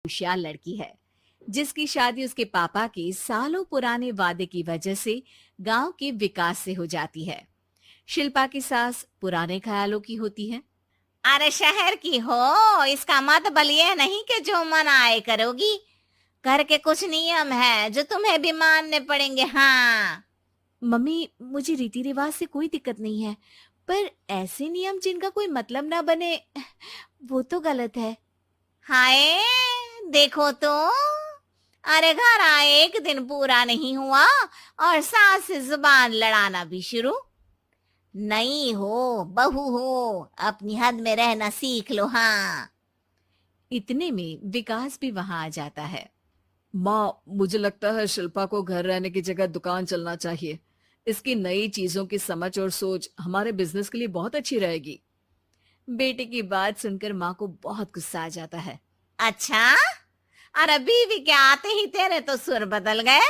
होशियार लड़की है जिसकी शादी उसके पापा के सालों पुराने वादे की वजह से गांव के विकास से हो जाती है। शिल्पा की सास पुराने ख्यालों की होती है। अरे शहर की हो, इसका मतलब ये नहीं कि जो मन आए करोगी। घर के कुछ नियम है जो तुम्हें भी मानने पड़ेंगे। हाँ। मम्मी, मुझे रीति रिवाज से कोई दिक्कत नहीं है, पर ऐसे नियम जिनका कोई मतलब ना बने वो तो गलत है। हाय, देखो तो। अरे घर आए एक दिन पूरा नहीं हुआ और सास से जुबान लड़ाना भी शुरू। नहीं हो, बहू हो, अपनी हद में रहना सीख लो। हाँ। इतने में विकास भी वहां आ जाता है। माँ, मुझे लगता है शिल्पा को घर रहने की जगह दुकान चलना चाहिए। इसकी नई चीजों की समझ और सोच हमारे बिजनेस के लिए बहुत अच्छी रहेगी। बेटे की बात सुनकर माँ को बहुत गुस्सा आ जाता है। अच्छा, अरे बीवी के आते ही तेरे तो सुर बदल गए।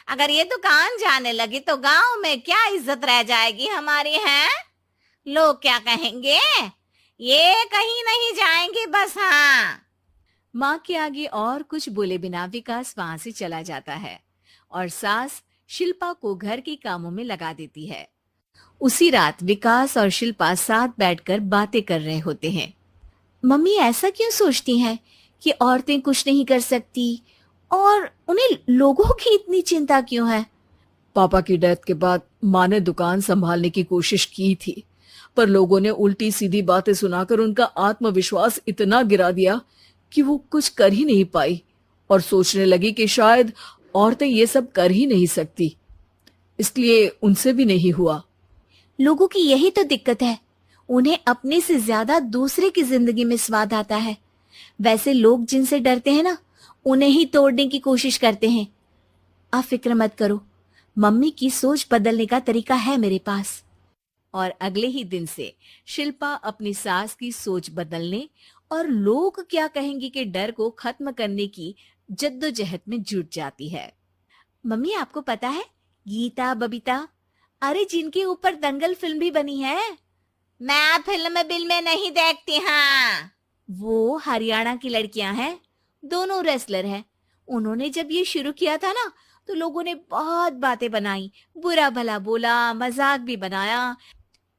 अगर ये दुकान जाने लगी तो गांव में क्या इज्जत रह जाएगी हमारी है। लोग क्या कहेंगे। ये कहीं नहीं जाएंगे बस। हाँ। माँ के आगे और कुछ बोले बिना विकास वहां से चला जाता है और सास शिल्पा को घर के कामों में लगा देती है। उसी रात विकास और शिल्पा साथ बैठकर बातें कर रहे होते हैं। मम्मी ऐसा क्यों सोचती हैं कि औरतें कुछ नहीं कर सकती और उन्हें लोगों की इतनी चिंता क्यों है? पापा की डेथ के बाद माँ ने दुकान संभालने की कोशिश की थी, पर लोगों ने उल्टी सीधी बातें सुनाकर उनका आत्मविश्वास इतना गिरा दिया कि वो कुछ कर ही नहीं पाई और सोचने लगी कि शायद औरतें ये सब कर ही नहीं सकती। इसलिए उनसे भी नहीं हुआ। लोगों की यही तो दिक्कत है, उन्हें अपने से ज्यादा दूसरे की जिंदगी में स्वाद आता है। वैसे लोग जिनसे डरते हैं ना, उन्हें ही तोड़ने की कोशिश करते हैं। आप फिक्र मत करो, मम्मी की सोच बदलने का तरीका है मेरे पास। और अगले ही दिन से शिल्पा अपनी सास की सोच बदलने और लोग क्या कहेंगे के डर को खत्म करने की जद्दोजहद में जुट जाती है। मम्मी, आपको पता है गीता बबीता, अरे जिनके ऊपर दंगल फिल्म भी बनी है, मैं फिल्म बिल में नहीं देखती। हाँ। वो हरियाणा की लड़कियां हैं, दोनों रेसलर हैं। उन्होंने जब ये शुरू किया था ना, तो लोगों ने बहुत बातें बनाई, बुरा भला बोला, मजाक भी बनाया,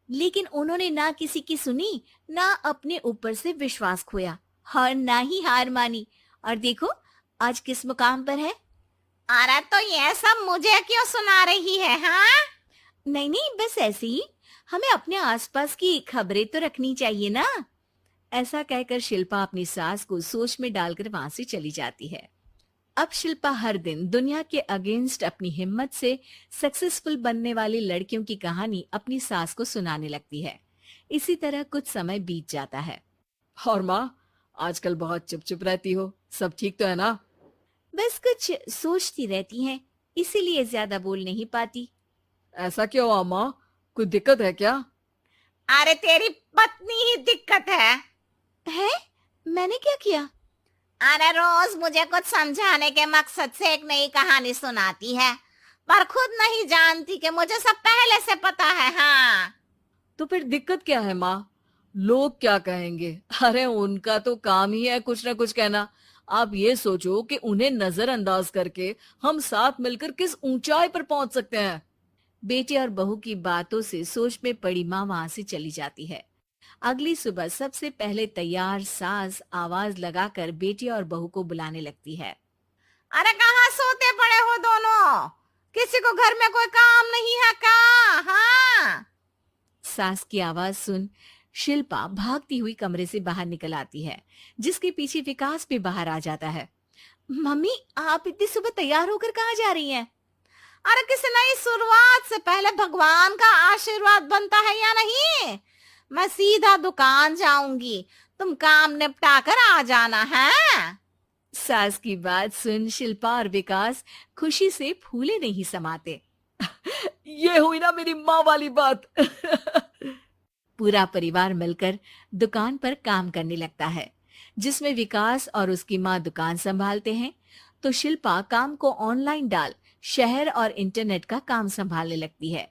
लेकिन उन्होंने ना किसी की सुनी, ना अपने ऊपर से विश्वास खोया और ना ही हार मानी। और देखो आज किस मुकाम पर है। अरे तो ये सब मुझे क्यों सुना रही है। हाँ। नहीं नहीं, बस ऐसे ही, हमें अपने आसपास की खबरें तो रखनी चाहिए ना। ऐसा कहकर शिल्पा अपनी सास को सोच में डालकर वहां से चली जाती है। अब शिल्पा हर दिन दुनिया के अगेंस्ट अपनी हिम्मत से सक्सेसफुल बनने वाली लड़कियों की कहानी अपनी सास को सुनाने लगती है। इसी तरह कुछ समय बीत जाता है। और माँ, आजकल बहुत चुप चुप रहती हो, सब ठीक तो है ना? बस कुछ सोचती रहती हैं, इसीलिए ज्यादा बोल नहीं पाती। ऐसा क्यों हुआ माँ? कोई दिक्कत है क्या? अरे तेरी पत्नी ही दिक्कत है? मैंने क्या किया? अरे रोज मुझे कुछ समझाने के मकसद से एक नई कहानी सुनाती है, पर खुद नहीं जानती कि मुझे सब पहले से पता है। हाँ। तो फिर दिक्कत क्या है माँ? लोग क्या कहेंगे? अरे उनका तो काम ही है कुछ ना कुछ कहना। आप ये सोचो कि उन्हें नजरअंदाज करके हम साथ मिलकर किस ऊंचाई पर पहुंच सकते हैं। बेटे और बहू की बातों से सोच में पड़ी माँ वहां से चली जाती है। अगली सुबह सबसे पहले तैयार सास आवाज लगाकर बेटी और बहू को बुलाने लगती है। अरे कहाँ सोते पड़े हो दोनों? किसी को घर में कोई काम नहीं है क्या? हाँ। सास की आवाज सुन शिल्पा भागती हुई कमरे से बाहर निकल आती है, जिसके पीछे विकास भी बाहर आ जाता है। मम्मी, आप इतनी सुबह तैयार होकर कहाँ जा रही हैं? अरे किसी नई शुरुआत से पहले भगवान का आशीर्वाद बनता है या नहीं? मैं सीधा दुकान जाऊंगी, तुम काम निपटा कर आ जाना है। सास की बात सुन शिल्पा और विकास खुशी से फूले नहीं समाते। ये हुई ना मेरी माँ वाली बात। पूरा परिवार मिलकर दुकान पर काम करने लगता है, जिसमें विकास और उसकी माँ दुकान संभालते हैं, तो शिल्पा काम को ऑनलाइन डाल शहर और इंटरनेट का काम संभालने लगती है,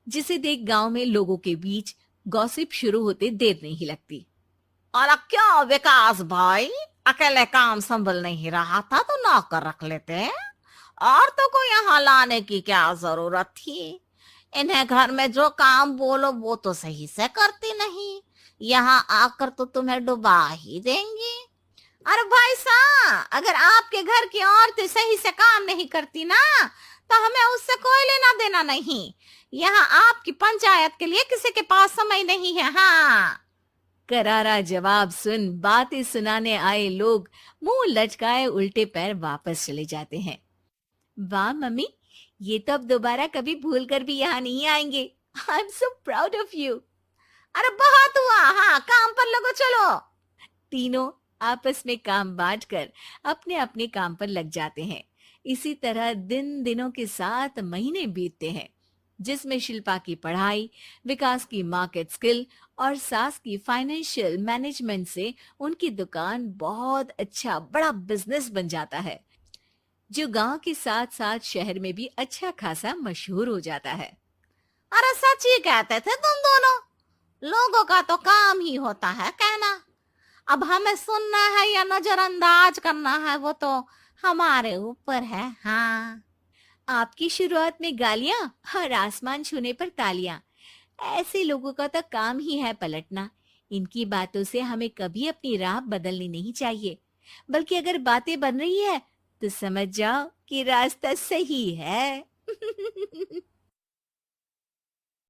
जिसे देख गांव में लोगों के बीच गॉसिप शुरू होते देर नहीं लगती। और क्या विकास भाई, अकेले काम संभल नहीं रहा था तो नौकर रख लेते। औरतों को यहाँ लाने की क्या जरूरत थी? इन्हें घर में जो काम बोलो वो तो सही से करती नहीं, यहाँ आकर तो तुम्हें डुबा ही देंगी। अरे भाई साहब, अगर आपके घर की औरतें सही से काम नहीं करती ना तो हमें उससे कोई लेना देना नहीं। यहाँ आपकी पंचायत के लिए किसी के पास समय नहीं है। हाँ, करारा जवाब सुन बातें सुनाने आए लोग मुंह लटकाए उल्टे पैर वापस चले जाते हैं। वाह मम्मी, ये तो अब दोबारा कभी भूल कर भी यहाँ नहीं आएंगे। I am so proud of you. अरे बहुत हुआ, हाँ काम पर लगो चलो। तीनों आपस में काम बांटकर अपने अपने काम पर लग जाते हैं। इसी तरह दिनों के साथ महीने बीतते हैं, जिसमें शिल्पा की पढ़ाई, विकास की मार्केट स्किल और सास की फाइनेंशियल मैनेजमेंट से उनकी दुकान बहुत अच्छा बड़ा बिजनेस बन जाता है, जो गांव के साथ साथ शहर में भी अच्छा खासा मशहूर हो जाता है। अरे सच ही कहते थे तुम दोनों, लोगों का तो काम ही होता है कहना। अब हमें सुनना है या नजरअंदाज करना है वो तो हमारे ऊपर है। हाँ, आपकी शुरुआत में गालियां और आसमान छूने पर तालियां, ऐसे लोगों का तो काम ही है पलटना। इनकी बातों से हमें कभी अपनी राह बदलनी नहीं चाहिए, बल्कि अगर बातें बन रही है तो समझ जाओ कि रास्ता सही है।